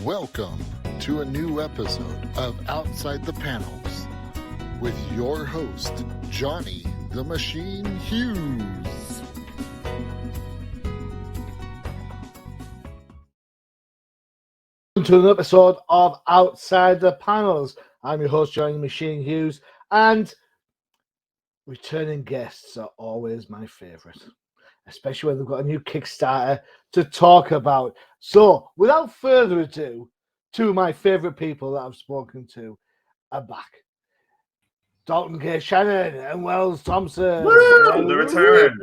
Welcome to a new episode of Outside the Panels with your host, Johnny the Machine Hughes. Welcome to an episode of Outside the Panels. I'm your host, Johnny the Machine Hughes, and returning guests are always my favourite, especially when they've got a new Kickstarter to talk about. So, without further ado, two of my favourite people that I've spoken to are back. Dalton K, Shannon and Wells Thompson. Woo! The return.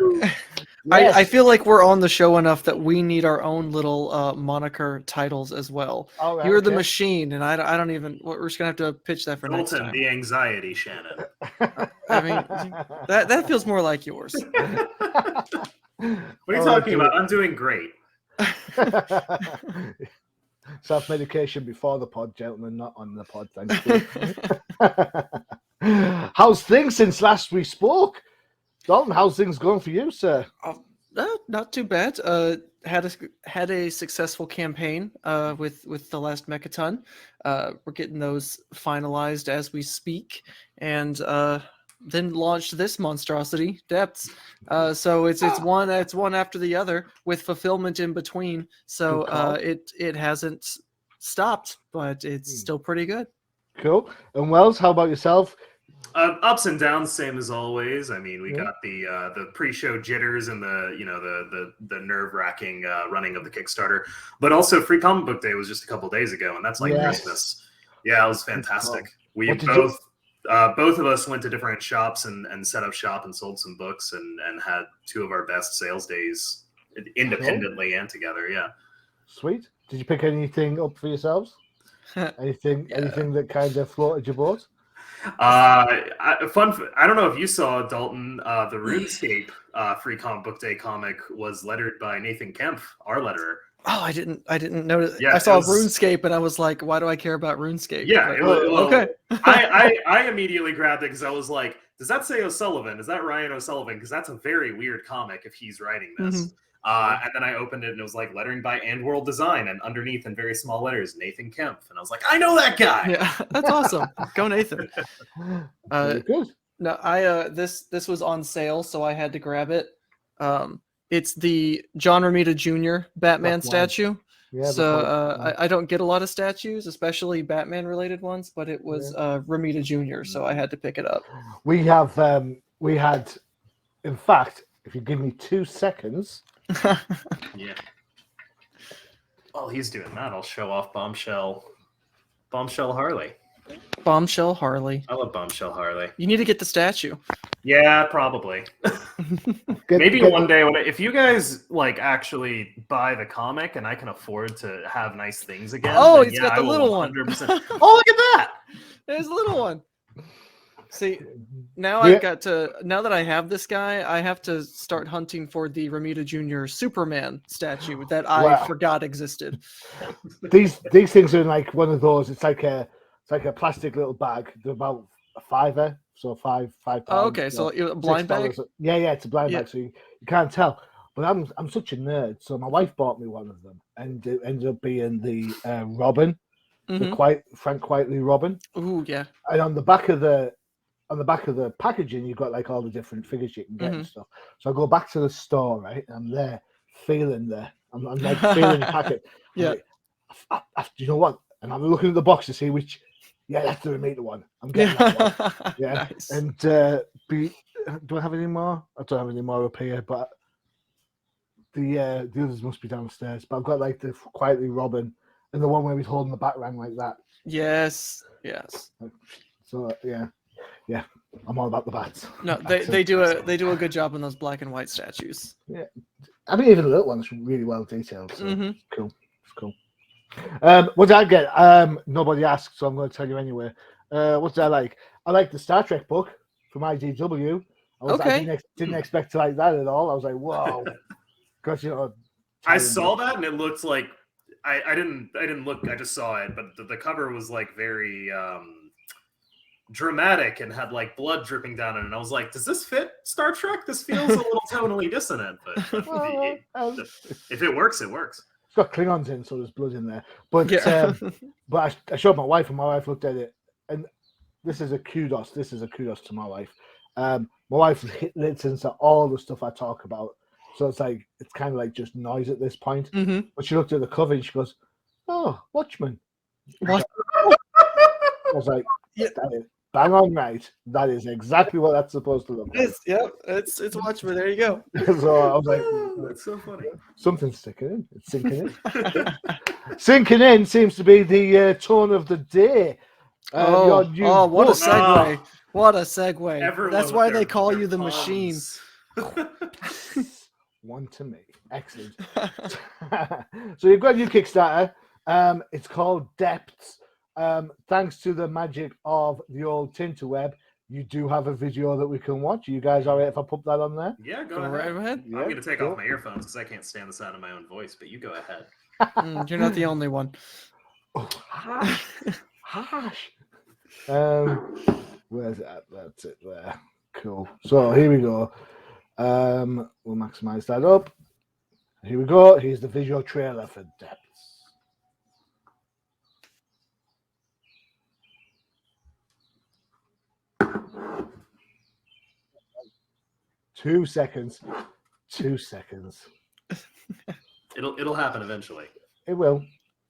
Yes. I feel like we're on the show enough that we need our own little moniker titles as well. All right, You're the okay. machine, and I don't even. We're just gonna have to pitch that for next Dalton, time. the anxiety, Shannon. I mean, that feels more like yours. What are you talking about? I'm doing great. Self-medication before the pod, gentlemen, not on the pod. Thank you. How's things since last we spoke? Dalton, how's things going for you, sir? Not too bad. Had a successful campaign with the last Mechaton. We're getting those finalized as we speak, and then launched this monstrosity, Depths. So it's one after the other with fulfillment in between. So it hasn't stopped, but it's still pretty good. Cool. And Wells, how about yourself? Ups and downs, same as always. I mean, we got the pre-show jitters and the nerve-wracking running of the Kickstarter, but also Free Comic Book Day was just a couple days ago, and that's like Christmas. Yeah, it was fantastic. We both of us went to different shops and set up shop and sold some books and had two of our best sales days independently and together. Yeah. Sweet. Did you pick anything up for yourselves? Anything that kind of floated your boat? I don't know if you saw, Dalton, the RuneScape Free Comic Book Day comic was lettered by Nathan Kemp, our letterer. Oh, I didn't notice. Yeah, I saw RuneScape and I was like, why do I care about RuneScape? Yeah, okay. I immediately grabbed it because I was like, does that say O'Sullivan? Is that Ryan O'Sullivan? Because that's a very weird comic if he's writing this. Mm-hmm. And then I opened it and it was like lettering by And World Design, and underneath in very small letters, Nathan Kemp. And I was like, I know that guy. Yeah, that's awesome. Go Nathan. Good. No, this was on sale, so I had to grab it. It's the John Romita Jr. Batman statue. Yeah, so I don't get a lot of statues, especially Batman related ones, but it was Romita Jr., so I had to pick it up. We had, in fact, if you give me 2 seconds. Yeah. While he's doing that, I'll show off Bombshell Harley. Bombshell Harley. I love Bombshell Harley. You need to get the statue. Yeah, probably. Maybe one day if you guys like actually buy the comic and I can afford to have nice things again. Oh, it's got the little one. 100%. Oh, look at that! There's a little one. See, now now that I have this guy, I have to start hunting for the Romita Jr. Superman statue that I forgot existed. These things are like one of those. It's like a plastic little bag. They're about a $5, so five pounds. Oh, okay, so a blind bag. Yeah, it's a blind bag, so you can't tell. But I'm such a nerd, so my wife bought me one of them, and it ended up being the Robin, the Frank Quitely Robin. Ooh, yeah. And on the back of the packaging, you've got like all the different figures you can get and stuff. So I go back to the store, right? And I'm there, I'm like feeling the packet. Yeah. Like, do you know what? And I'm looking at the box to see which. Yeah, that's the Romita one. I'm getting that one. Yeah. Nice. And do I have any more? I don't have any more up here, but the others must be downstairs. But I've got like the Quietly Robin and the one where he's holding the batarang like that. Yes. So yeah, I'm all about the bats. No, they do a good job on those black and white statues. Yeah, I mean even the little one's really well detailed. So it's cool. What did I get? Nobody asked, so I'm going to tell you anyway. What did I like? I like the Star Trek book from IDW. I didn't expect to like that at all. I was like, whoa, because I saw that and it looked like I didn't look. I just saw it, but the cover was like very dramatic and had like blood dripping down it, and I was like, does this fit Star Trek? This feels a little tonally dissonant, but if it works, it works. It's got Klingons in, so there's blood in there. But Yeah. but I showed my wife, and my wife looked at it, and this is a kudos. This is a kudos to my wife. My wife listens to all the stuff I talk about, so it's kind of like just noise at this point. Mm-hmm. But she looked at the cover and she goes, "Oh, Watchmen." What? I was like, Yeah. "That is bang on right. That is exactly what that's supposed to look like." Yep, it's Watchmen. There you go. So I was like, That's so funny. something's sticking in. It's sinking in. Sinking in seems to be the tone of the day. Your new what a book. segue! What a segue! Everyone That's with why their- they call their you the machine. puns. One to me. Excellent. So you've got a new Kickstarter. It's called Depths. Thanks to the magic of the old Tinterweb, you do have a video that we can watch. You guys all right if I put that on there? Yeah, go Go ahead. right ahead. Yeah, I'm going to take cool. off my earphones because I can't stand the sound of my own voice, but you go ahead. You're not the only one. Oh, harsh. Harsh. Where's it at? That's it there. Cool. So here we go. We'll maximize that up. Here we go. Here's the visual trailer for Depths. Two seconds. It'll happen eventually. It will.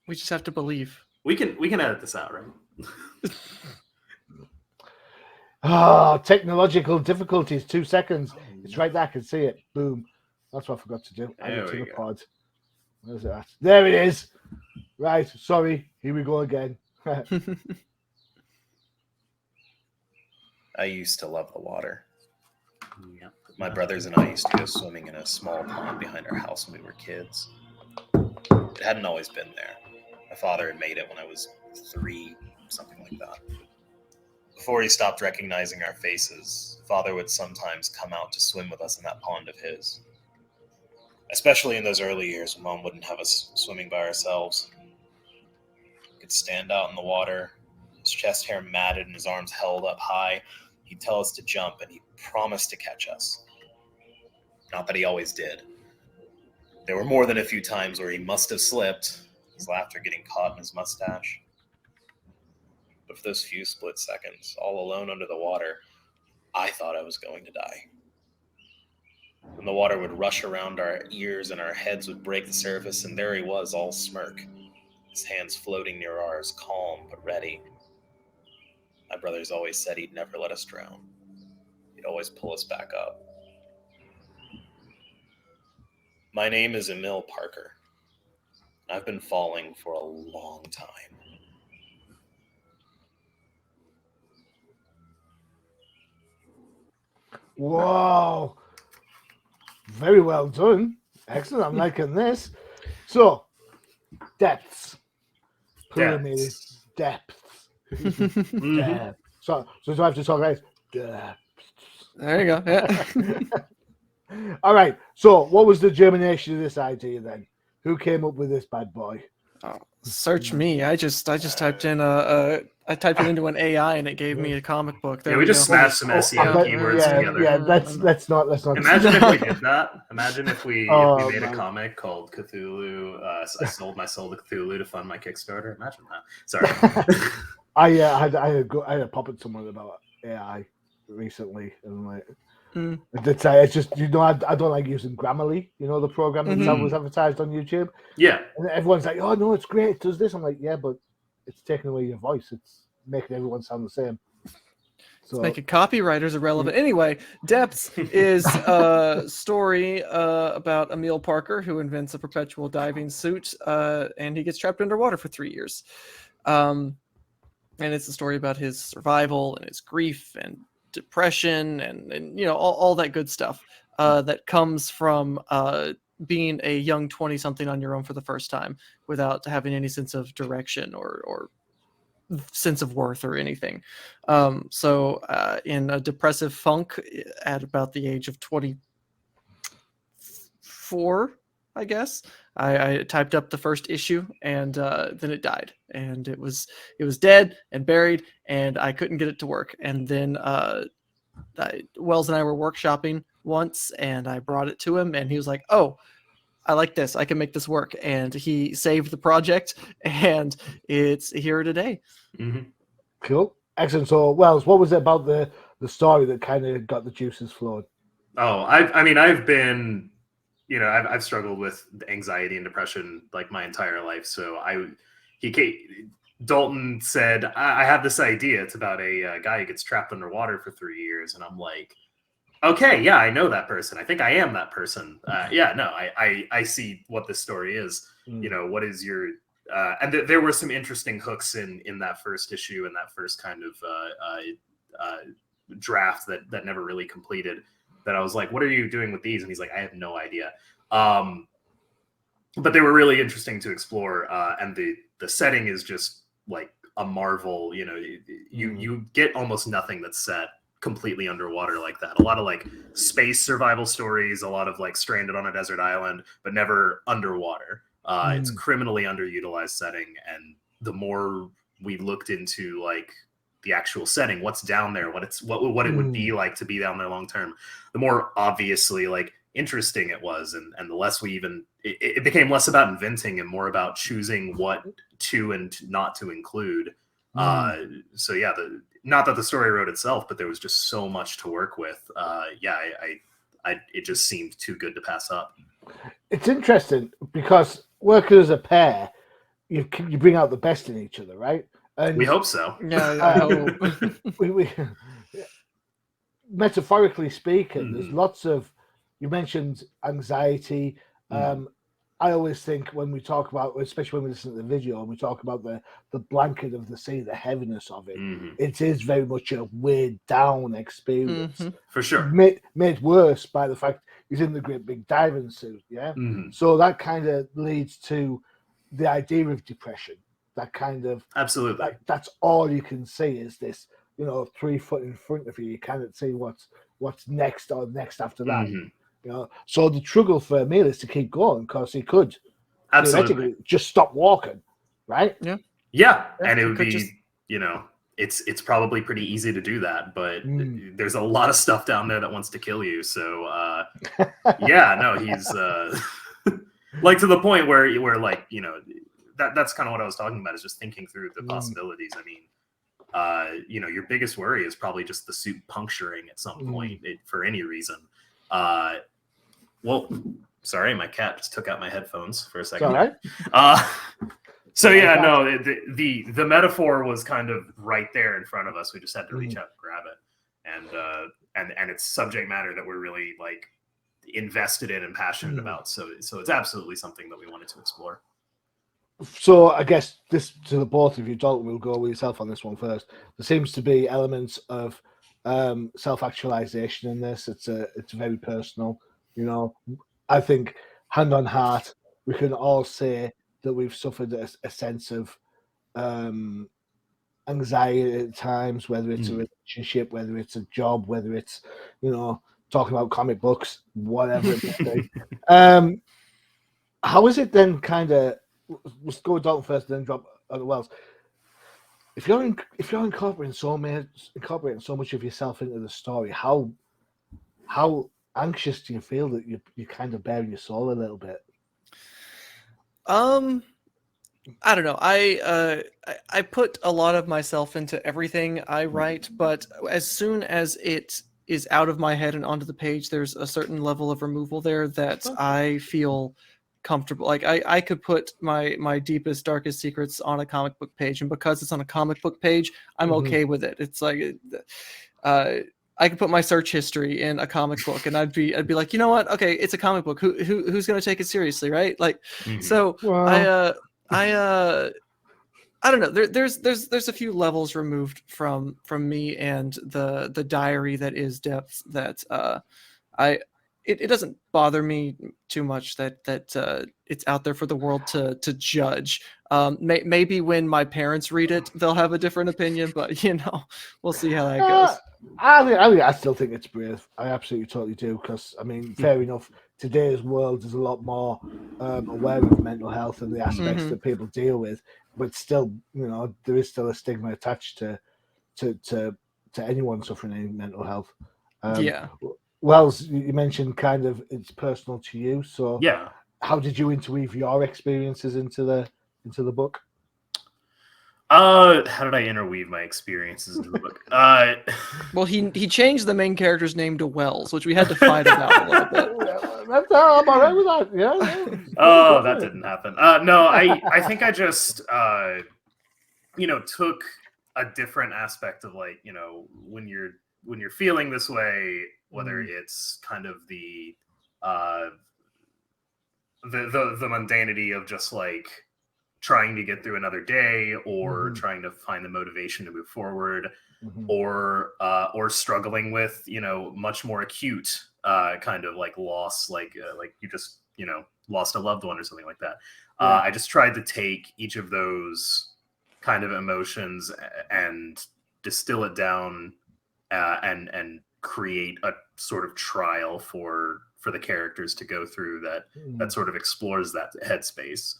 We just have to believe. We can edit this out, right? Technological difficulties. 2 seconds. It's right there. I can see it. Boom. That's what I forgot to do. Add it to the pod. Where's it at? There it is. Right. Sorry. Here we go again. I used to love the water. Yeah. My brothers and I used to go swimming in a small pond behind our house when we were kids. It hadn't always been there. My father had made it when I was 3, something like that. Before he stopped recognizing our faces, Father would sometimes come out to swim with us in that pond of his. Especially in those early years when Mom wouldn't have us swimming by ourselves. He could stand out in the water, his chest hair matted and his arms held up high. He'd tell us to jump, and he promised to catch us. Not that he always did. There were more than a few times where he must have slipped, his laughter getting caught in his mustache. But for those few split seconds, all alone under the water, I thought I was going to die. When the water would rush around our ears and our heads would break the surface, and there he was, all smirk, his hands floating near ours, calm but ready. My brothers always said he'd never let us drown. He'd always pull us back up. My name is Emil Parker. I've been falling for a long time. Whoa. Very well done. Excellent. I'm liking this. So, Depths. Pyramid. Depths. Mhm. Depths. So do I have to talk right? Depths. There you go. Yeah. All right. So, what was the germination of this idea then? Who came up with this bad boy? Search me. I just typed in I typed it into an AI and it gave me a comic book. There Yeah, we just go. smashed some I SEO bet- keywords yeah, together. Yeah, let's not. Imagine if we did that. Imagine if we made man. a comic called Cthulhu. I sold my soul to Cthulhu to fund my Kickstarter. Imagine that. Sorry. I had a pop at someone about AI recently, and like, it's just I don't like using Grammarly, the program that was advertised on YouTube, Yeah. and everyone's like, oh no, it's great, it does this. I'm like, yeah, but it's taking away your voice. It's making everyone sound the same. So Making copywriters irrelevant. Anyway, Depths is a story about Emil Parker who invents a perpetual diving suit, and he gets trapped underwater for 3 years. And it's a story about his survival and his grief and depression and all that good stuff that comes from being a young 20-something on your own for the first time without having any sense of direction or sense of worth or anything. So in a depressive funk at about the age of 24, I guess, I typed up the first issue and then it died, and it was dead and buried, and I couldn't get it to work. And then Wells and I were workshopping once, and I brought it to him, and he was like, "Oh, I like this. I can make this work. And he saved the project, and it's here today. Mm-hmm. Cool. Excellent. So, Wells, what was it about the story that kind of got the juices flowing? Oh, I've been, I've struggled with anxiety and depression like my entire life. So Dalton said, I have this idea. It's about a guy who gets trapped underwater for 3 years. And I'm like, okay, yeah, I know that person. I think I am that person. I see what this story is. What is your and there were some interesting hooks in that first issue and that first kind of draft that never really completed. That I was like, what are you doing with these? And he's like, I have no idea. But they were really interesting to explore. And the setting is just like a marvel. You get almost nothing that's set completely underwater like that. A lot of like space survival stories, a lot of like stranded on a desert island, but never underwater. It's a criminally underutilized setting. And the more we looked into like the actual setting, what's down there, what it would be like to be down there long term, the more obviously like interesting it was, and the less we even it became less about inventing and more about choosing what to and not to include. So yeah, not that the story wrote itself, but there was just so much to work with. It just seemed too good to pass up. It's interesting because working as a pair, you bring out the best in each other, right? And we hope so. Yeah, we metaphorically speaking, there's lots of. You mentioned anxiety. I always think when we talk about, especially when we listen to the video and we talk about the blanket of the sea, the heaviness of it, it is very much a weighed down experience. For sure. Made worse by the fact he's in the great big diving suit. Yeah. So that kind of leads to the idea of depression. That kind of absolutely. That's all you can see is this, 3 foot in front of you. You cannot see what's next or next after that. So the struggle for Emil is to keep going because he could absolutely just stop walking, right? Yeah, and it would be it's probably pretty easy to do that, but there's a lot of stuff down there that wants to kill you. So he's like to the point where like that's kind of what I was talking about, is just thinking through the possibilities. I mean, your biggest worry is probably just the suit puncturing at some point for any reason. Well, sorry, my cat just took out my headphones for a second. All right. So yeah, no, the metaphor was kind of right there in front of us. We just had to reach out and grab it, and it's subject matter that we're really like invested in and passionate about. So it's absolutely something that we wanted to explore. So I guess this to the both of you, Dalton, we'll go with yourself on this one first. There seems to be elements of self-actualization in this. It's very personal. I think hand on heart, we can all say that we've suffered a sense of anxiety at times, whether it's a relationship, whether it's a job, whether it's talking about comic books, whatever it may be. How is it then? Kind of, let's go with Dalton first, then drop on the Wells. If you're incorporating so much of yourself into the story, how anxious do you feel that you kind of bare your soul a little bit? I don't know. I put a lot of myself into everything I write, but as soon as it is out of my head and onto the page, there's a certain level of removal there that I feel comfortable. Like I could put my deepest, darkest secrets on a comic book page, and because it's on a comic book page, I'm okay with it. It's like I could put my search history in a comic book, and I'd be like, you know what? Okay, it's a comic book. Who's gonna take it seriously, right? Like, so wow. I don't know. There's a few levels removed from me and the diary that is Depths that it doesn't bother me too much that it's out there for the world to judge. Maybe when my parents read it, they'll have a different opinion, but we'll see how that goes. I still think it's brave. I absolutely totally do, because I mean, fair enough. Today's world is a lot more aware of mental health and the aspects that people deal with, but still, there is still a stigma attached to anyone suffering any mental health. Yeah. Wells, you mentioned kind of it's personal to you, so yeah. how did you interweave your experiences into the book? How did I interweave my experiences into the book? Well, he changed the main character's name to Wells, which we had to fight about a little bit. I'm all right with that. Yeah. Oh, that didn't happen. No, I think I just took a different aspect of like, when you're feeling this way, whether it's kind of the mundanity of just like trying to get through another day, or trying to find the motivation to move forward, or struggling with much more acute kind of like loss, like you just lost a loved one or something like that. I just tried to take each of those kind of emotions and distill it down, and create a sort of trial for the characters to go through that sort of explores that headspace,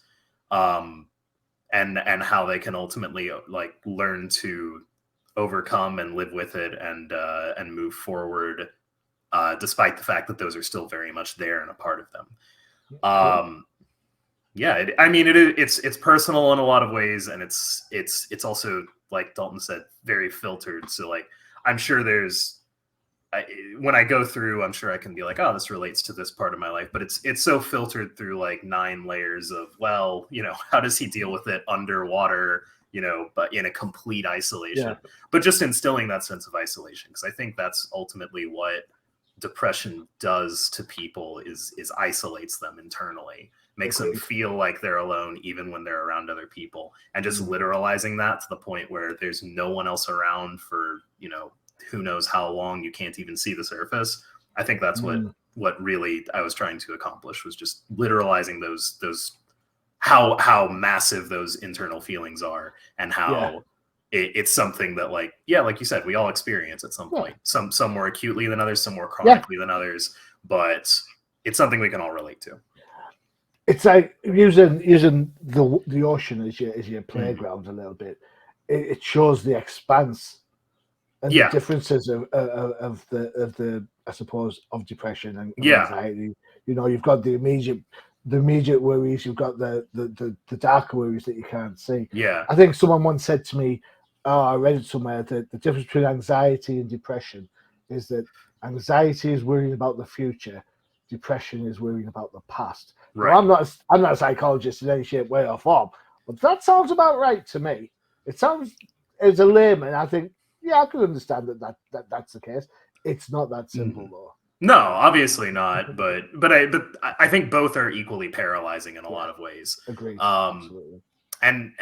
and how they can ultimately like learn to overcome and live with it and move forward, despite the fact that those are still very much there and a part of them. It's personal in a lot of ways, and it's also, like Dalton said, very filtered. So like, I'm sure when I go through, I'm sure I can be like, oh, this relates to this part of my life, but it's so filtered through like 9 layers of, well, how does he deal with it underwater, but in a complete isolation, but just instilling that sense of isolation. Because I think that's ultimately what depression does to people, is isolates them internally, makes them feel like they're alone even when they're around other people, and just literalizing that to the point where there's no one else around for who knows how long. You can't even see the surface. I think that's what really I was trying to accomplish, was just literalizing those how massive those internal feelings are, and how it's something that like you said, we all experience at some point, some more acutely than others, some more chronically than others, but it's something we can all relate to. It's like using the ocean as your playground a little bit. It shows the expanse and the differences of the I suppose of depression and anxiety. You've got the immediate worries, you've got the darker worries that you can't see. I think someone once said to me, I read it somewhere, that the difference between anxiety and depression is that anxiety is worrying about the future, depression is worrying about the past. Right. Now, I'm not a psychologist in any shape, way, or form, but that sounds about right to me. It sounds, as a layman, I think, I can understand that's the case. It's not that simple, though. No, obviously not. But I think both are equally paralyzing in a lot of ways. Agreed. Absolutely. And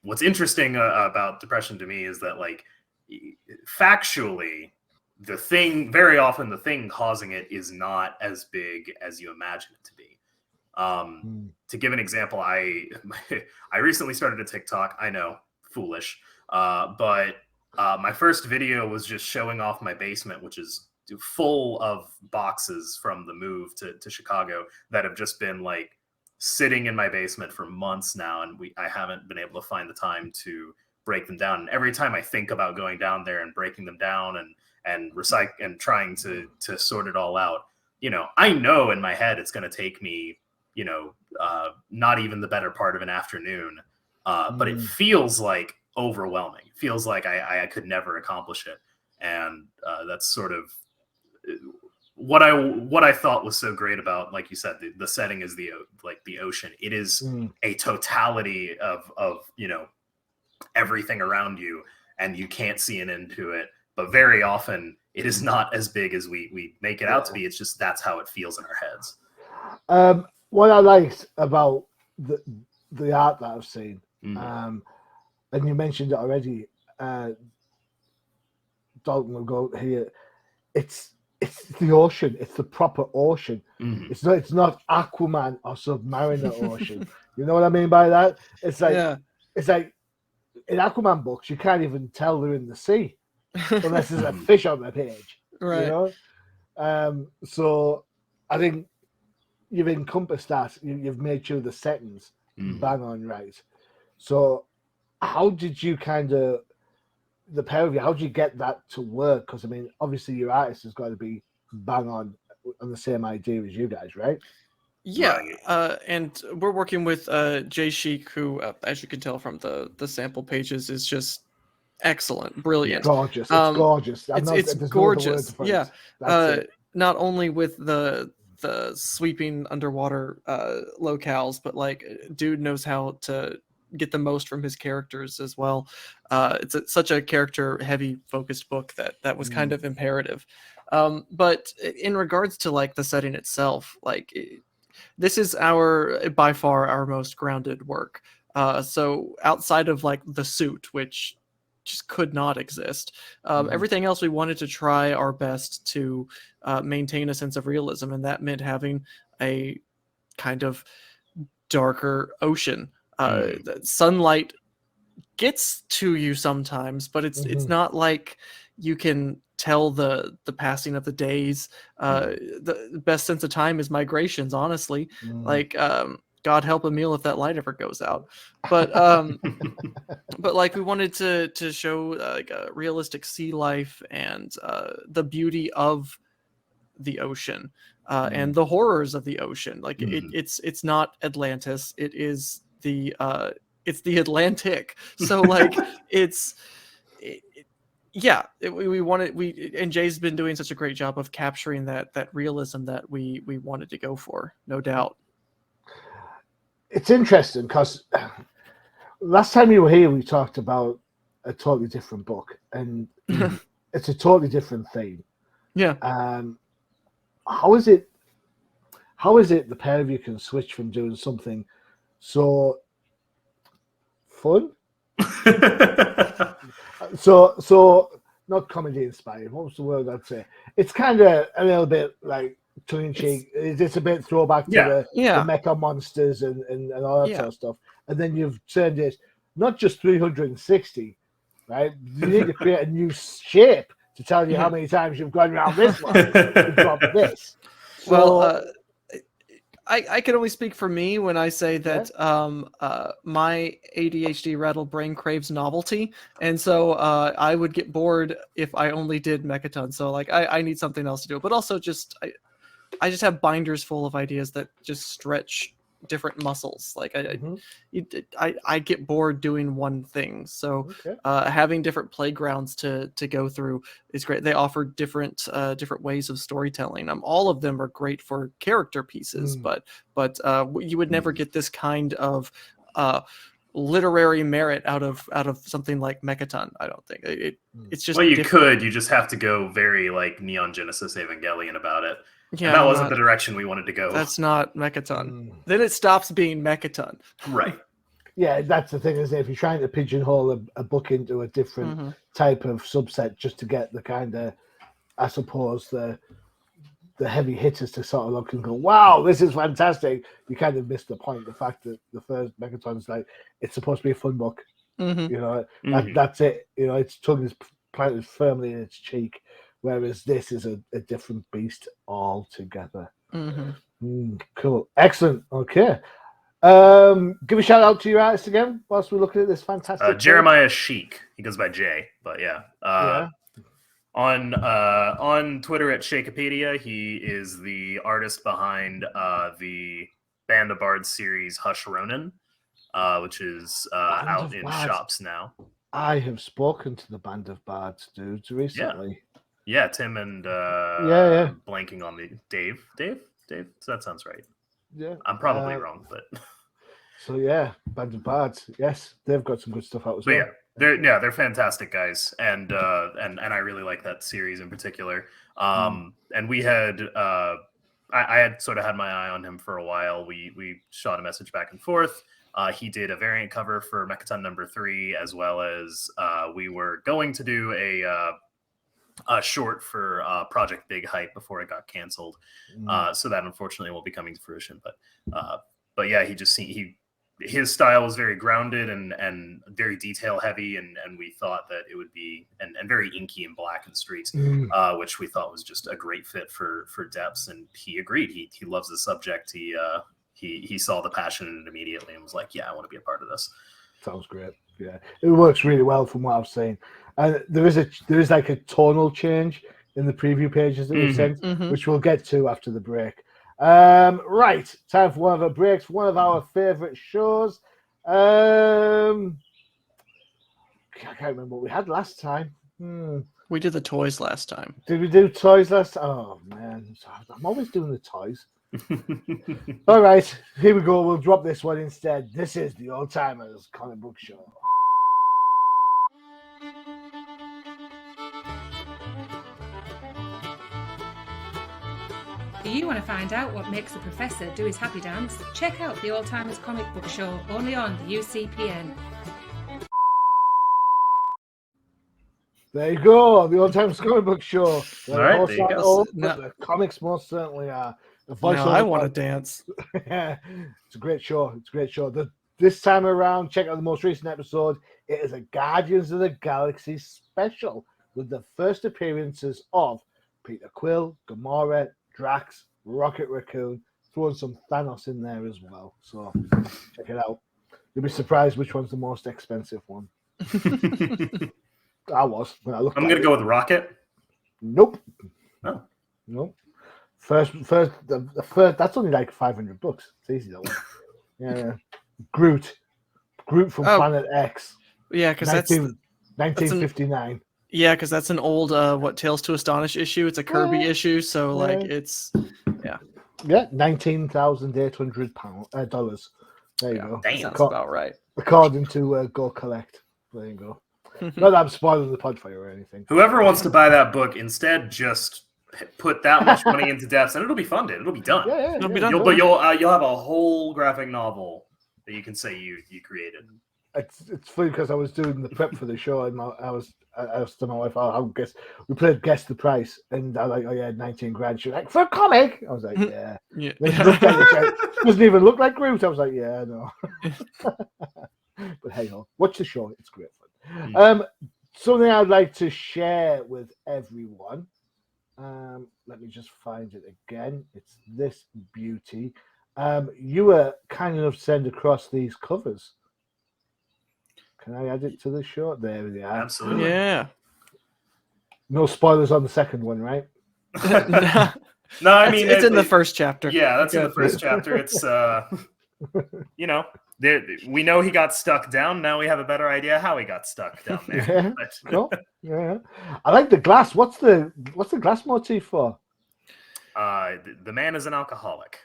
what's interesting about depression to me is that, like, factually, very often the thing causing it is not as big as you imagine it to be. To give an example, I recently started a TikTok. I know, foolish, but my first video was just showing off my basement, which is full of boxes from the move to Chicago that have just been like sitting in my basement for months now, and I haven't been able to find the time to break them down. And every time I think about going down there and breaking them down and recycle and trying to sort it all out, I know in my head it's going to take me, not even the better part of an afternoon, but it feels like overwhelming. It feels like I could never accomplish it, and that's sort of what I thought was so great about, like you said, the setting is the ocean. It is a totality of everything around you, and you can't see an end to it. But very often it is not as big as we make it out to be. It's just that's how it feels in our heads. What I liked about the art that I've seen, and you mentioned it already, Dalton will go here. It's the ocean. It's the proper ocean. It's not Aquaman or Submariner ocean. You know what I mean by that? It's like it's like in Aquaman books, you can't even tell they're in the sea unless there's a fish on the page. Right. So I think you've encompassed that. You've made sure the settings bang on right. So how did you the pair of you, how did you get that to work? Because I mean, obviously your artist has got to be bang on the same idea as you guys, right? Yeah, Right. and we're working with Jay Sheik, who, as you can tell from the sample pages, is just excellent, brilliant. Gorgeous. It's Um, gorgeous. it's There's no other word gorgeous. for Yeah. it. That's it. Not only with the sweeping underwater locales, but like dude knows how to get the most from his characters as well. It's such a character heavy focused book that was kind of imperative. But in regards to like the setting itself, like this is our by far our most grounded work. So outside of like the suit, which just could not exist, everything else we wanted to try our best to maintain a sense of realism, and that meant having a kind of darker ocean. The sunlight gets to you sometimes, but it's not like you can tell the passing of the days. The best sense of time is migrations, honestly. Like God help Emil if that light ever goes out. But but like we wanted to show like a realistic sea life and the beauty of the ocean and the horrors of the ocean. Like it's not Atlantis, it is the Atlantic. So like we wanted and Jay's been doing such a great job of capturing that realism that we wanted to go for, no doubt. It's interesting because last time you were here, we talked about a totally different book, and it's a totally different theme. Yeah. How is it the pair of you can switch from doing something so fun? So not comedy inspired. What was the word I'd say? It's kind of a little bit like tongue in cheek. It's a bit throwback to the mecha monsters and all that sort of stuff. And then you've turned it not just 360, right? You need to create a new shape to tell you how many times you've gone around this one to drop this. So, well, I can only speak for me when I say that my ADHD rattled brain craves novelty, and so I would get bored if I only did Mechaton. So like I need something else to do, but also just I just have binders full of ideas that just stretch different muscles. Like I get bored doing one thing, so having different playgrounds to go through is great. They offer different ways of storytelling. All of them are great for character pieces, but you would never get this kind of literary merit out of something like Mechaton. I don't think it's just well, you could. You just have to go very like Neon Genesis Evangelion about it. Yeah, and that wasn't the direction we wanted to go. That's not Mechaton. Then it stops being Mechaton. Right. Yeah, that's the thing, is if you're trying to pigeonhole a book into a different type of subset just to get the kind of, I suppose, the heavy hitters to sort of look and go, wow, this is fantastic. You kind of missed the point. The fact that the first Mechaton's like, it's supposed to be a fun book. You know, that's it. You know, its tongue is planted firmly in its cheek. Whereas this is a different beast altogether. Cool. Excellent. Okay. Give a shout out to your artist again whilst we're looking at this fantastic Jeremiah Sheik. He goes by Jay, but on Twitter at Shakepedia, he is the artist behind the Band of Bards series Hush Ronin, which is out in shops now. I have spoken to the Band of Bards dudes recently. Yeah, Tim and blanking on the Dave. So that sounds right. Yeah, I'm probably wrong, but so Band of Bards. Yes, they've got some good stuff out as well. They're fantastic guys, and I really like that series in particular. And we had I had sort of had my eye on him for a while. We shot a message back and forth. He did a variant cover for Mechaton #3, as well as we were going to do a short for Project Big Hype before it got canceled. So that unfortunately won't be coming to fruition. But yeah, his style was very grounded and very detail heavy, and we thought that it would be and very inky and black in the streets, which we thought was just a great fit for depths. And he agreed. He loves the subject. He saw the passion in it immediately and was like, yeah, I want to be a part of this. Sounds great. Yeah, it works really well from what I've seen. And there is like a tonal change in the preview pages that we sent, which we'll get to after the break. Right, time for one of our breaks. One of our favorite shows. I can't remember what we had last time. We did the toys last time. Did we do toys last time? Oh man, I'm always doing the toys. All right, here we go. We'll drop this one instead. This is the Old Timers Comic Book Show. Do you want to find out what makes the professor do his happy dance? Check out the Old Timers Comic Book Show, only on the UCPN. There you go, the Old Timers Comic Book Show. All right, there you Aren't go. old, No. but the comics most certainly are. The No, voiceover I want to dance. It's a great show. It's a great show. This time around, check out the most recent episode. It is a Guardians of the Galaxy special with the first appearances of Peter Quill, Gamora, Drax, Rocket Raccoon, throwing some Thanos in there as well. So check it out. You'll be surprised which one's the most expensive one. I was when I looked. I'm gonna go with Rocket. Nope. Oh. Nope. The first. That's only like $500. It's easy that one. Yeah. Groot from Planet X. Yeah, because that's 1959. Yeah, because that's an old what Tales to Astonish issue. It's a Kirby issue, so like it's Yeah, $19,800. There you go. Damn. sounds about right. According to Go Collect. There you go. Not that I'm spoiling the pod for you or anything. Whoever wants to buy that book, instead just put that much money into depths, and it'll be funded. It'll be done. Yeah. It'll be done. You'll have a whole graphic novel that you can say you created. It's funny because I was doing the prep for the show and I was to my wife, I'll guess we played guess the price, and I was like, oh yeah, 19 grand. She was like, for a comic? I was like, yeah. Yeah. Doesn't even look like Groot. I was like, yeah, no. But hey ho, watch the show. It's great fun. Something I'd like to share with everyone. Let me just find it again. It's this beauty. You were kind enough to send across these covers. Can I add it to the show? There we are. Absolutely. Yeah. No spoilers on the second one, right? No, I mean it's in the first chapter. Yeah, that's in the first chapter. It's we know he got stuck down. Now we have a better idea how he got stuck down there. Yeah, cool. Yeah. I like the glass. What's the glass motif for? The man is an alcoholic.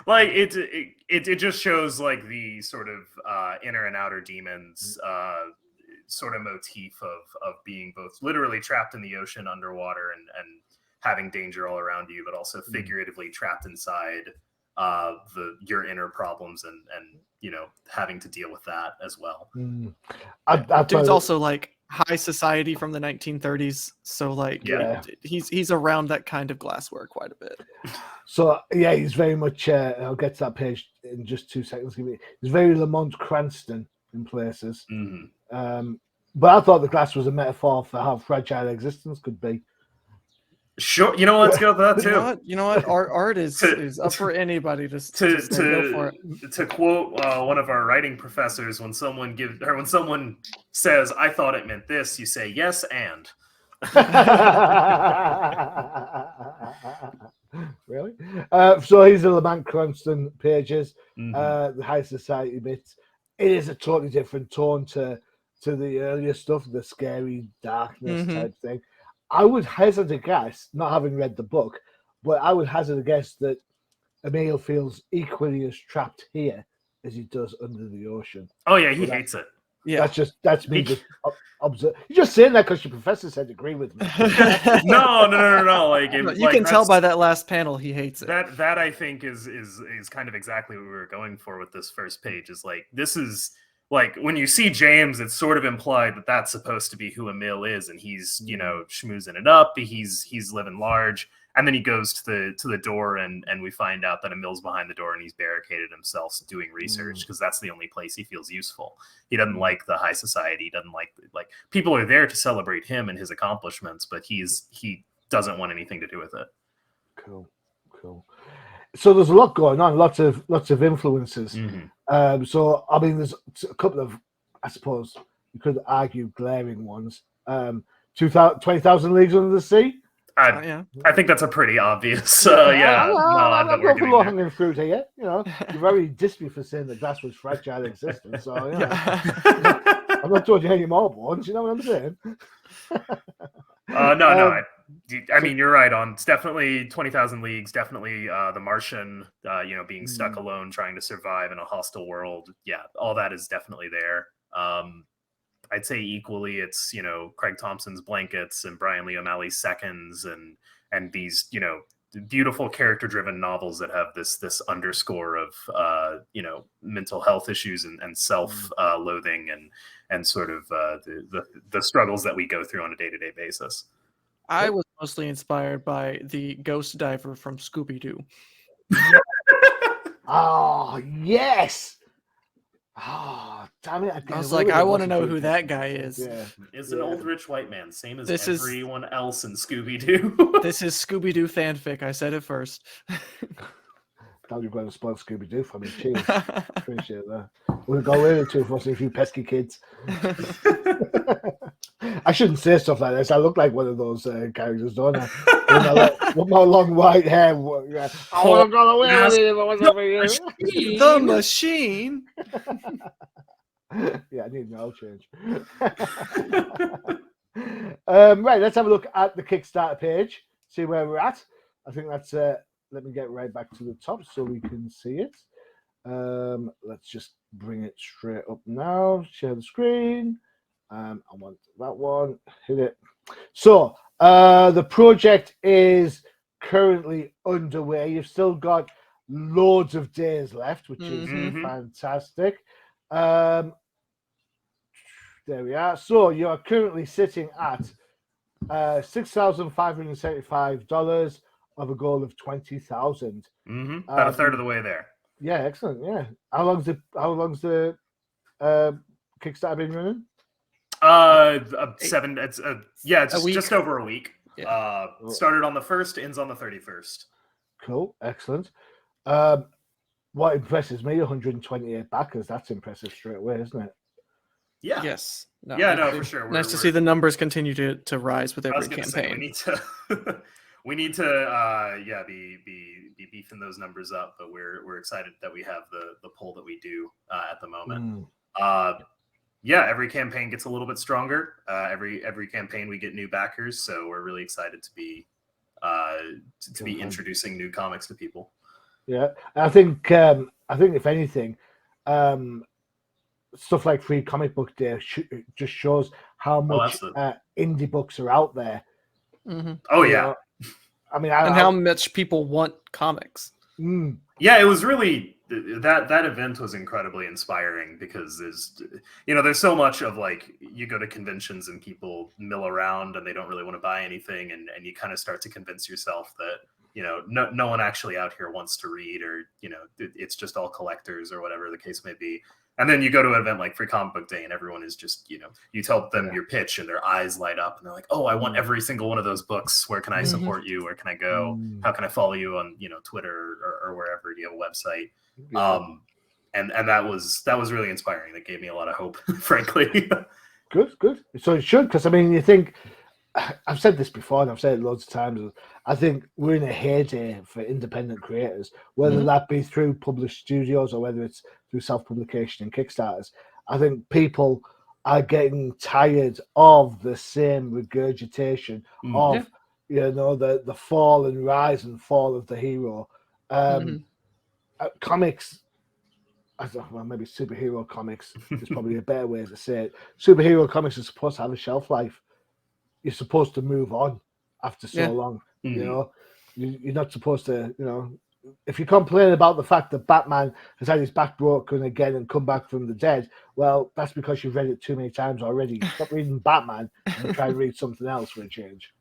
Like it just shows like the sort of inner and outer demons sort of motif of being both literally trapped in the ocean underwater and having danger all around you, but also figuratively trapped inside your inner problems and having to deal with that as well. Dude's also like high society from the 1930s, so like he's around that kind of glassware quite a bit. So yeah, he's very much I'll get to that page in just 2 seconds. He's very Lamont Cranston in places. But I thought the glass was a metaphor for how fragile existence could be. Sure, let's go with that too. You know what? Art is up for anybody to go for it. To quote one of our writing professors, when someone says, "I thought it meant this," you say, "Yes, and." Really? So he's the Lamont Cranston pages, the high society bits. It is a totally different tone to the earlier stuff, the scary darkness type thing. I would hazard a guess, not having read the book, but I would hazard a guess that Emil feels equally as trapped here as he does under the ocean. Oh yeah, he hates it. Yeah, that's me just observe. You're just saying that because your professor said agree with me. No. Like you can tell by that last panel he hates it. That I think is kind of exactly what we were going for with this first page. Is like this is. Like when you see James, it's sort of implied that that's supposed to be who Emil is, and he's schmoozing it up. He's living large, and then he goes to the door, and we find out that Emil's behind the door, and he's barricaded himself doing research because that's the only place he feels useful. He doesn't like the high society. He doesn't like people are there to celebrate him and his accomplishments, but he doesn't want anything to do with it. Cool. So there's a lot going on, lots of influences. So I mean, there's a couple of, I suppose you could argue, glaring ones. 20,000 Leagues Under the Sea. Yeah. I think that's a pretty obvious. I'm that not we're going for getting low there. hanging fruit here. You're very dissed me for saying the glass was fragile existence. So I'm not told you any more bones. You know what I'm saying? No. I mean, you're right on. It's definitely 20,000 Leagues. Definitely The Martian. Being stuck alone, trying to survive in a hostile world. Yeah, all that is definitely there. I'd say equally, it's Craig Thompson's Blankets and Brian Lee O'Malley's Seconds, and these beautiful character-driven novels that have this underscore of mental health issues and self-loathing and sort of the struggles that we go through on a day-to-day basis. I was mostly inspired by the Ghost Diver from Scooby-Doo. Oh, yes. Oh, damn it. I was like, I want to know who that guy is. Yeah. Is an old rich white man, same as This is- everyone else in Scooby-Doo. This is Scooby-Doo fanfic. I said it first. Now you're going to spoil Scooby-Doo for me. Cheers. Appreciate that. We'll go in too for a few pesky kids. I shouldn't say stuff like this. I look like one of those characters, don't I? With my long white hair. I would have gone away with it if it wasn't for you. The machine. Yeah, I need an oil change. Right, let's have a look at the Kickstarter page, see where we're at. I think that's let me get right back to the top so we can see it. Let's just bring it straight up now. Share the screen. I want that one. Hit it. So the project is currently underway. You've still got loads of days left, which is fantastic. There we are. So you're currently sitting at $6,575 of a goal of 20,000. About a third of the way there. Yeah, excellent. Yeah. How long's the Kickstarter been running? 7. It's it's week. just over a week. Yeah. Started on the 1st, ends on the 31st. Cool, excellent. What impresses me, 128 backers. That's impressive straight away, isn't it? Yeah. Yes. No, For sure. Nice to see the numbers continue to rise with I was every gonna say, campaign. we need to be beefing those numbers up, but we're excited that we have the poll that we do at the moment. Every campaign gets a little bit stronger. Every campaign we get new backers, so we're really excited to be introducing new comics to people. Yeah, I think if anything, stuff like Free Comic Book Day just shows how much indie books are out there. Oh yeah. I mean, and how much people want comics. Yeah, it was really that event was incredibly inspiring because there's so much of like you go to conventions and people mill around and they don't really want to buy anything and you kind of start to convince yourself that no one actually out here wants to read or it's just all collectors or whatever the case may be. And then you go to an event like Free Comic Book Day and everyone is just, you tell them your pitch and their eyes light up and they're like, oh, I want every single one of those books. Where can I support you? Where can I go? How can I follow you on, Twitter or wherever? Do you have a website? And that was really inspiring. That gave me a lot of hope, frankly. Good. So it should, because I mean, you think, I've said this before and I've said it loads of times. I think we're in a heyday for independent creators, whether that be through published studios or whether it's through self-publication and Kickstarters. I think people are getting tired of the same regurgitation of the fall and rise and fall of the hero. Comics, well, maybe superhero comics is probably a better way to say it. Superhero comics are supposed to have a shelf life. You're supposed to move on after so long. You're not supposed to, if you complain about the fact that Batman has had his back broken again and come back from the dead, well, that's because you've read it too many times already. Stop reading Batman and try and read something else for a change.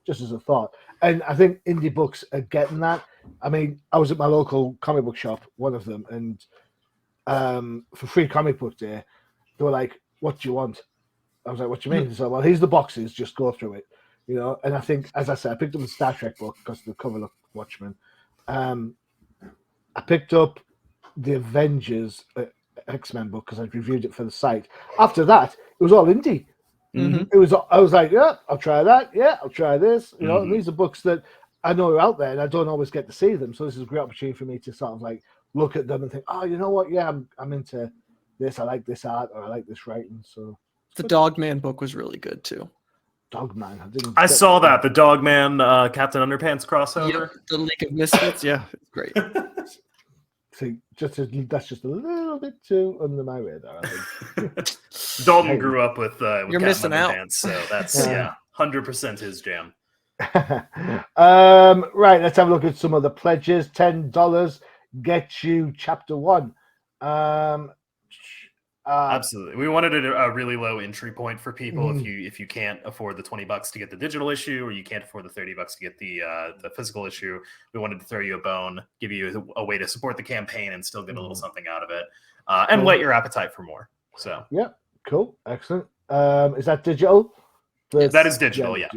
Just as a thought. And I think indie books are getting that. I mean, I was at my local comic book shop, one of them, and for Free Comic Book Day, they were like, what do you want? I was like, what do you mean? So, well, here's the boxes, just go through it. And I think, as I said, I picked up the Star Trek book because the cover looked Watchmen. I picked up the Avengers X-Men book because I'd reviewed it for the site. After that, it was all indie. Mhm. I was like, yeah, I'll try that. Yeah, I'll try this. You know, and Mhm. these are books that I know are out there, and I don't always get to see them. So this is a great opportunity for me to sort of like look at them and think, oh, you know what? Yeah, I'm into this. I like this art, or I like this writing. So The Dogman book was really good too. Dogman, I didn't. I get saw that the Dogman Captain Underpants crossover. Yep, the League of Misfits. Yeah, it's great. See, that's just a little bit too under my radar. I think. Dalton Hey. grew up with You're Captain missing out. Underpants, so that's Yeah. 100% his jam. Right, let's have a look at some of the pledges. $10 gets you chapter 1. Absolutely, we wanted a really low entry point for people. Mhm. If you can't afford the $20 to get the digital issue, or you can't afford the $30 to get the physical issue, we wanted to throw you a bone, give you a way to support the campaign and still get a little something out of it, and Cool. whet your appetite for more. So Yeah, cool, excellent. Is that digital? that is digital, yeah.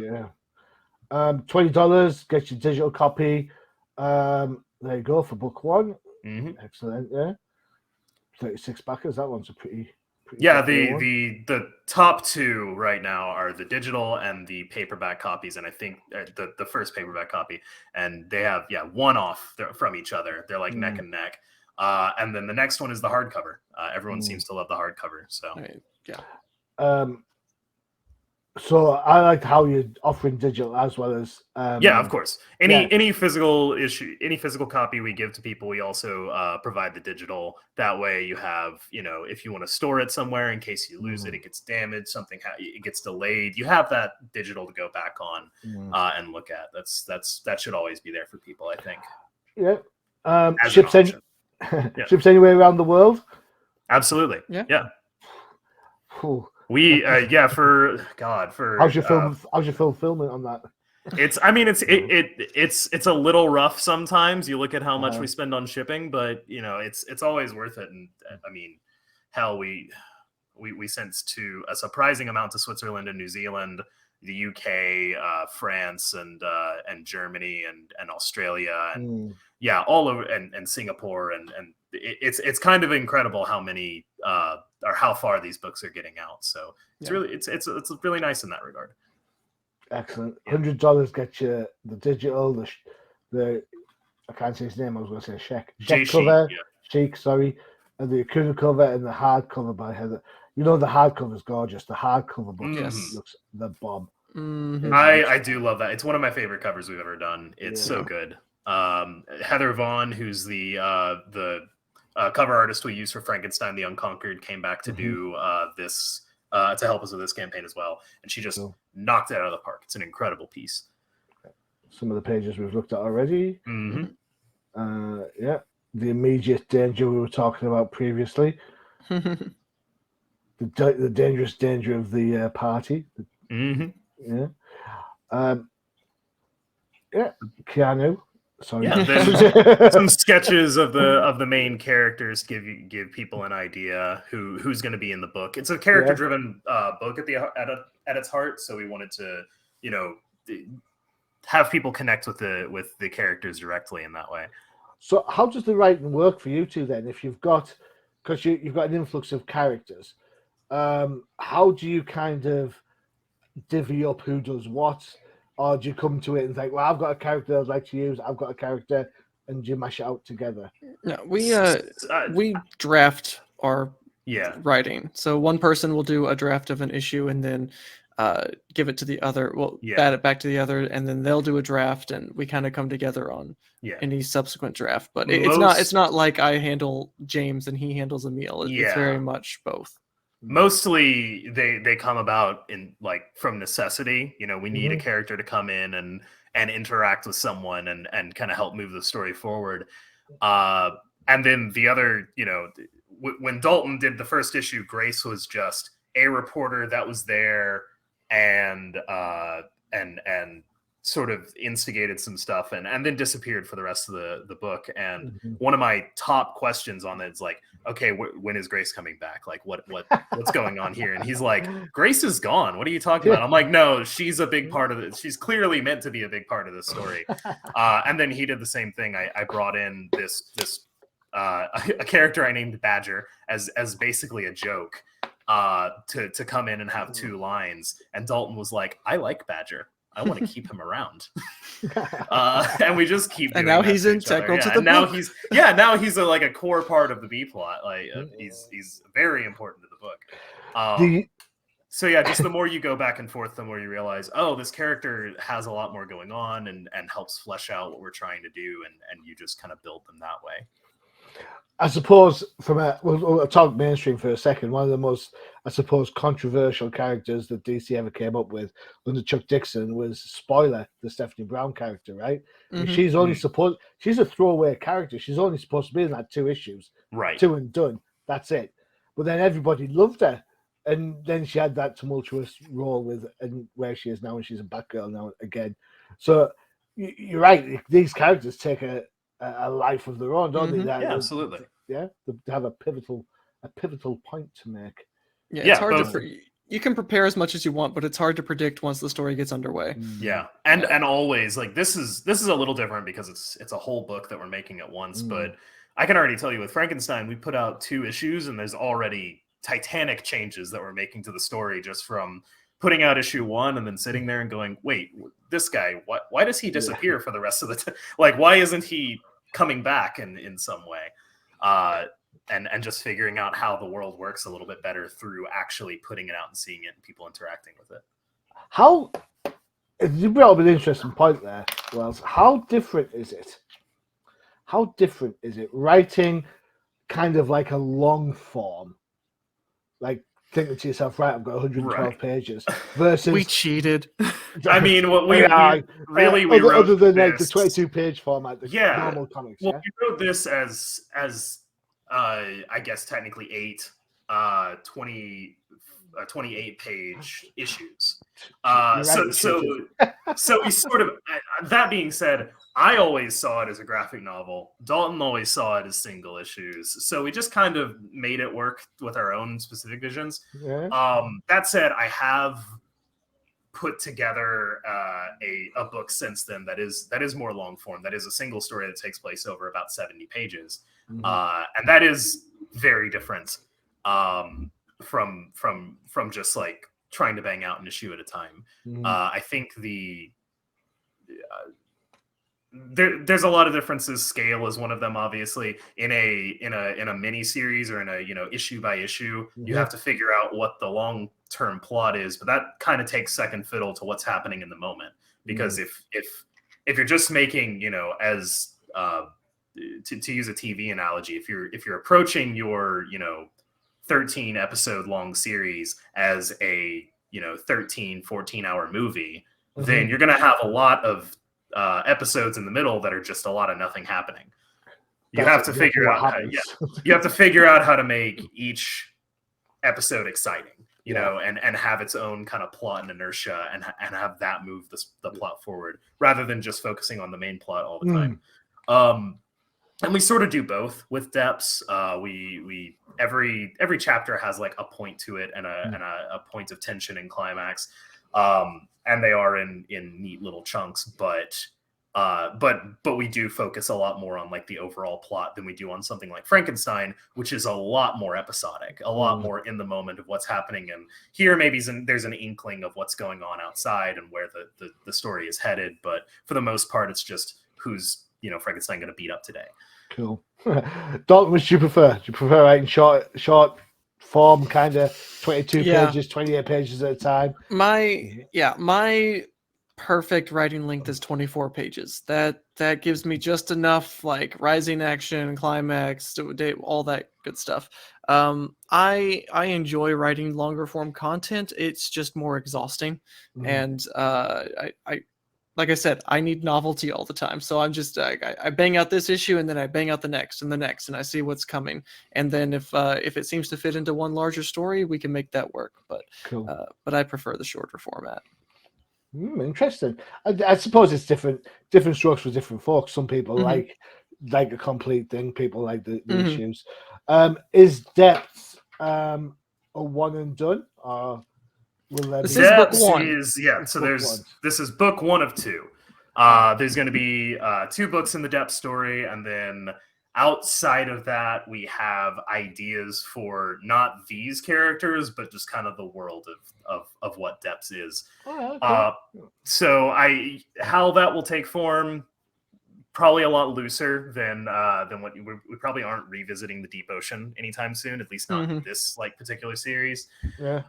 $20 gets you digital copy. There you go for book 1. Mhm. Excellent. Yeah, 36 backers. That one's a pretty Yeah, popular one. the top 2 right now are the digital and the paperback copies, and I think the first paperback copy, and they have one off from each other. They're like neck and neck. And then the next one is the hardcover. Everyone seems to love the hardcover. So Right, yeah. So I liked how you're offering digital as well as yeah, of course. Any yeah. physical issue, any physical copy we give to people, we also provide the digital. That way, you have, if you want to store it somewhere in case you lose it, it gets damaged, it gets delayed. You have that digital to go back on and look at. That should always be there for people, I think. Yeah. As an option. Ships anywhere around the world. Absolutely. Yeah. Yeah. Whew. We how's your film filming on that? It's a little rough sometimes. You look at how much we spend on shipping, but it's always worth it. And I mean, hell, we sent to a surprising amount to Switzerland and New Zealand, the UK, France, and Germany and Australia, and all over, and Singapore, and it's kind of incredible how many or how far these books are getting out. So it's really nice in that regard. Excellent. $100 gets you the digital, the I can't say his name. I was going to say Sheik cover, Sheik, sorry, and the Akuna cover and the hardcover by Heather. The hardcover is gorgeous. The hardcover book looks the bomb. Mm-hmm. I do love that. It's one of my favorite covers we've ever done. It's so good. Heather Vaughn, who's the cover artist we used for Frankenstein the Unconquered, came back to do this to help us with this campaign as well, and she just knocked it out of the park. It's an incredible piece. Some of the pages we've looked at already. Mm-hmm. The immediate danger we were talking about previously. The dangerous danger of the party. Keanu. Sorry. Yeah, some sketches of the main characters give people an idea who's going to be in the book. It's a character-driven book at its heart, so we wanted to have people connect with the characters directly in that way. So how does the writing work for you two then? If you've got an influx of characters, how do you kind of divvy up who does what? Or do you come to it and think, well, I've got a character I'd like to use, I've got a character, and you mash it out together? No, we draft our writing. So one person will do a draft of an issue and then give it to the other. Well, bat it back to the other, and then they'll do a draft, and we kind of come together on any subsequent draft. But it's not like I handle James and he handles Emil. It's very much both. Mostly they come about in from necessity. We need a character to come in and interact with someone and kind of help move the story forward. And then the other, when Dalton did the first issue, Grace was just a reporter that was there and sort of instigated some stuff and then disappeared for the rest of the book. And one of my top questions on it is okay, when is Grace coming back? What's going on here? And he's like, Grace is gone. What are you talking about? I'm like, no, she's a big part of it. She's clearly meant to be a big part of the story. And then he did the same thing. I brought in this a character I named Badger as basically a joke. to come in and have 2 lines. And Dalton was like, I like Badger. I want to keep him around. And we just keep doing And now that he's to each other. integral to Yeah, the and now book. he's like a core part of the B plot. Like he's very important to the book. So yeah, just the more you go back and forth, the more you realize, oh, this character has a lot more going on and helps flesh out what we're trying to do, and you just kind of build them that way. I suppose we'll talk mainstream for a second. One of the most, I suppose, controversial characters that DC ever came up with under Chuck Dixon was Spoiler, the Stephanie Brown character, right? Mhm. She's only she's a throwaway character. She's only supposed to be in like 2 issues, Right. 2 and done. That's it. But then everybody loved her, and then she had that tumultuous role and where she is now, and she's a Batgirl now again. So you're right. These characters take a life of their own, don't they? Yeah, absolutely. Yeah, they have a pivotal point to make. Yeah, Yeah, it's hard both. to. You can prepare as much as you want, but it's hard to predict once the story gets underway. Yeah, and always like this is a little different because it's a whole book that we're making at once. But I can already tell you with Frankenstein, we put out 2 issues, and there's already titanic changes that we're making to the story just from putting out issue 1 and then sitting there and going, wait, this guy, why does he disappear for the rest of the time? Like, why isn't he coming back in some way? And just figuring out how the world works a little bit better through actually putting it out and seeing it and people interacting with it. How you brought up an interesting point there, Wells. How different is it? How different is it writing kind of like a long form, like thinking to yourself, right, I've got 112 pages, versus We cheated. I mean, what we really other than like the this- 22-page format, the normal comics. Well, we wrote this as I guess technically 8 28-page issues. So we sort of, that being said, I always saw it as a graphic novel. Dalton always saw it as single issues. So we just kind of made it work with our own specific visions. Yeah. That said, I have put together a book since then that is more long form. That is a single story that takes place over about 70 pages. And that is very different from just like trying to bang out an issue at a time. I think there's a lot of differences. Scale is one of them, obviously. In a mini series or in a issue by issue, you have to figure out what the long term plot is, but that kind of takes second fiddle to what's happening in the moment. Because if you're just making, as to use a TV analogy, if you're approaching your 13 episode long series as a 13-14 hour movie, then you're going to have a lot of episodes in the middle that are just a lot of nothing happening. You have to figure out you have to figure out how to make each episode exciting, and have its own kind of plot and inertia, and have that move the plot forward rather than just focusing on the main plot all the time. And we sort of do both with depths. We every chapter has like a point to it and a point of tension and climax. And they are in neat little chunks, but we do focus a lot more on like the overall plot than we do on something like Frankenstein, which is a lot more episodic, a lot more in the moment of what's happening. And here maybe there's an inkling of what's going on outside and where the story is headed. But for the most part, it's just who's Frankenstein going to beat up today. Cool. Dalton, which do you prefer? Do you prefer writing short form, kind of 22 pages, 28 pages at a time? My perfect writing length is 24 pages. That gives me just enough like rising action, climax, all that good stuff. I enjoy writing longer form content. It's just more exhausting, and I like I said, I need novelty all the time. So I'm just I bang out this issue and then I bang out the next and the next, and I see what's coming. And then if it seems to fit into one larger story, we can make that work. But but I prefer the shorter format. Interesting. I suppose it's different strokes for different folks. Some people like a complete thing. People like the issues. Is depth a one and done, or will there This be? is book one. This is book 1 of 2. There's going to be 2 books in the depth story, and then outside of that, we have ideas for not these characters, but just kind of the world of what Depths is. Oh, okay. So how that will take form, probably a lot looser than what we probably aren't revisiting the Deep Ocean anytime soon, at least not in this like particular series. Yeah.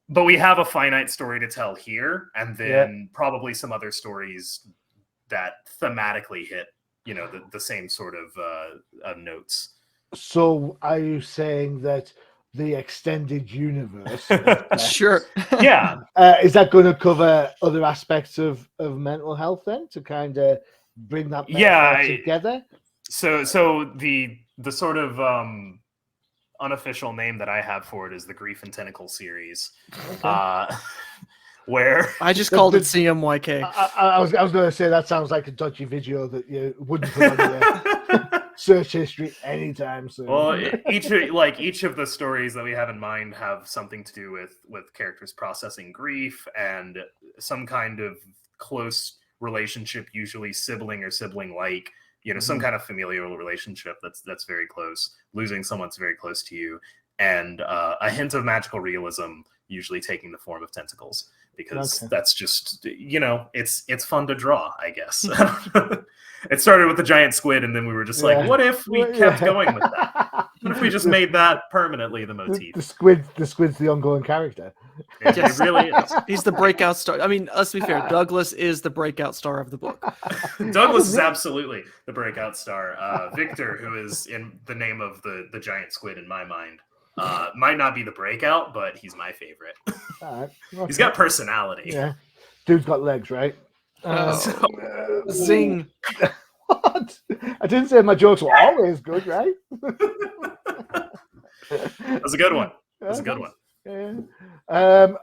But we have a finite story to tell here, and then probably some other stories that thematically hit, the same sort of notes. So are you saying that the extended universe Sure. Yeah. Is that going to cover other aspects of mental health then, to kind of bring that together? So the sort of unofficial name that I have for it is the Grief and Tentacle series. Okay. Where I just called it CMYK. I was going to say that sounds like a dodgy video that you wouldn't put on your search history anytime soon. Well, each of the stories that we have in mind have something to do with characters processing grief and some kind of close relationship, usually sibling or sibling-like, some kind of familial relationship that's very close. Losing someone's very close to you, and a hint of magical realism, usually taking the form of tentacles, because that's just it's fun to draw, I guess. It started with the giant squid, and then we were just like, what if we kept going with that? What if we just made that permanently the motif? The squid's the ongoing character. It really is. He's the breakout star. I mean, let's be fair. Douglas is the breakout star of the book. Douglas is absolutely the breakout star. Victor, who is in the name of the giant squid in my mind, might not be the breakout, but he's my favorite. All right. Okay. He's got personality. Yeah. Dude's got legs, right? Zing. What? I didn't say my jokes were always good, right? That's a good one. That's a good one. Yeah.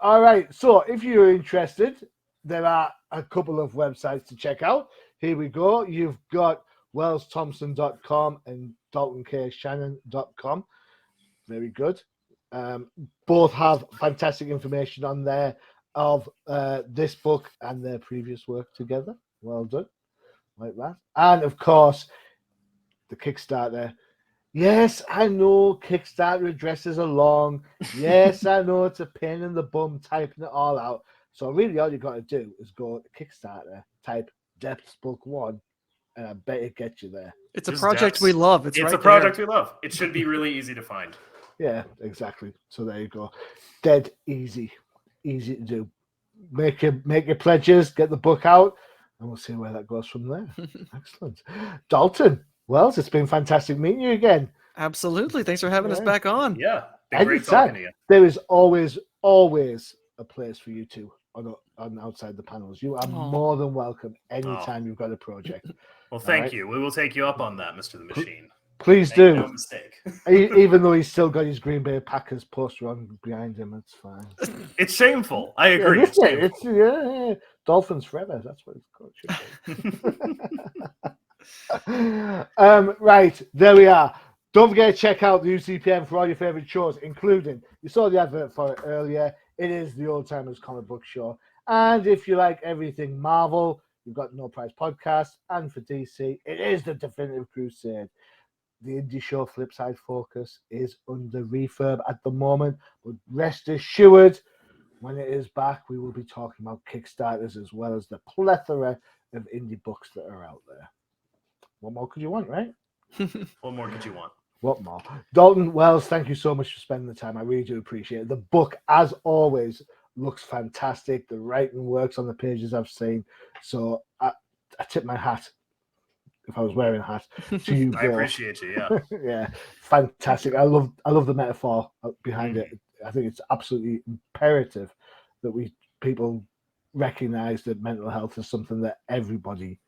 All right. So if you're interested, there are a couple of websites to check out. Here we go. You've got wellsthompson.com and Dalton K Shannon.com. Very good. Both have fantastic information on there of this book and their previous work together. Well done. Like that. And of course, the Kickstarter. Yes, I know Kickstarter addresses are long. Yes, I know it's a pain in the bum typing it all out. So really all you got to do is go to Kickstarter, type Depths Book 1, and I bet it gets you there. It's a project we love. It's right a project we love. It should be really easy to find. Yeah, exactly. So there you go. Dead easy. Easy to do. Make your pledges, get the book out, and we'll see where that goes from there. Excellent. Dalton Wells, it's been fantastic meeting you again. Absolutely. Thanks for having us back on. Yeah. Been great talking to you. There is always a place for you two on Outside the Panels. You are more than welcome anytime you've got a project. Well, thank you. We will take you up on that, Mr. the Machine. Please do. No mistake. Even though he's still got his Green Bay Packers poster on behind him, it's fine. It's shameful. I agree. Yeah, it's shameful. Dolphins forever. That's what it's called. Right, there we are. Don't forget to check out the UCPM for all your favorite shows, including, you saw the advert for it earlier, it is the Old Timers Comic Book Show. And if you like everything Marvel, you've got No Prize Podcast. And for DC, it is the Definitive Crusade. The indie show Flipside Focus is under refurb at the moment, but rest assured, when it is back, we will be talking about Kickstarters as well as the plethora of indie books that are out there. What more could you want, right? What more could you want? What more? Dalton Wells, thank you so much for spending the time. I really do appreciate it. The book, as always, looks fantastic. The writing works on the pages I've seen. So I tip my hat, if I was wearing a hat, to you. I appreciate you, yeah. Yeah, fantastic. I love the metaphor behind it. I think it's absolutely imperative that people recognize that mental health is something that everybody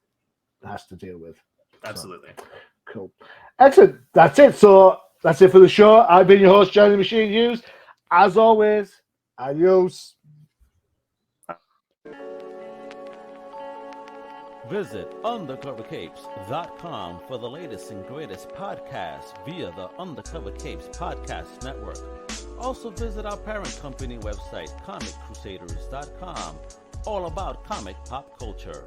has to deal with. Absolutely. So, cool. Excellent. That's it. So that's it for the show. I've been your host, Shannon the Machine Hughes. As always, adios. Visit undercovercapes.com for the latest and greatest podcasts via the Undercover Capes Podcast Network. Also visit our parent company website, comiccrusaders.shop, all about comic pop culture.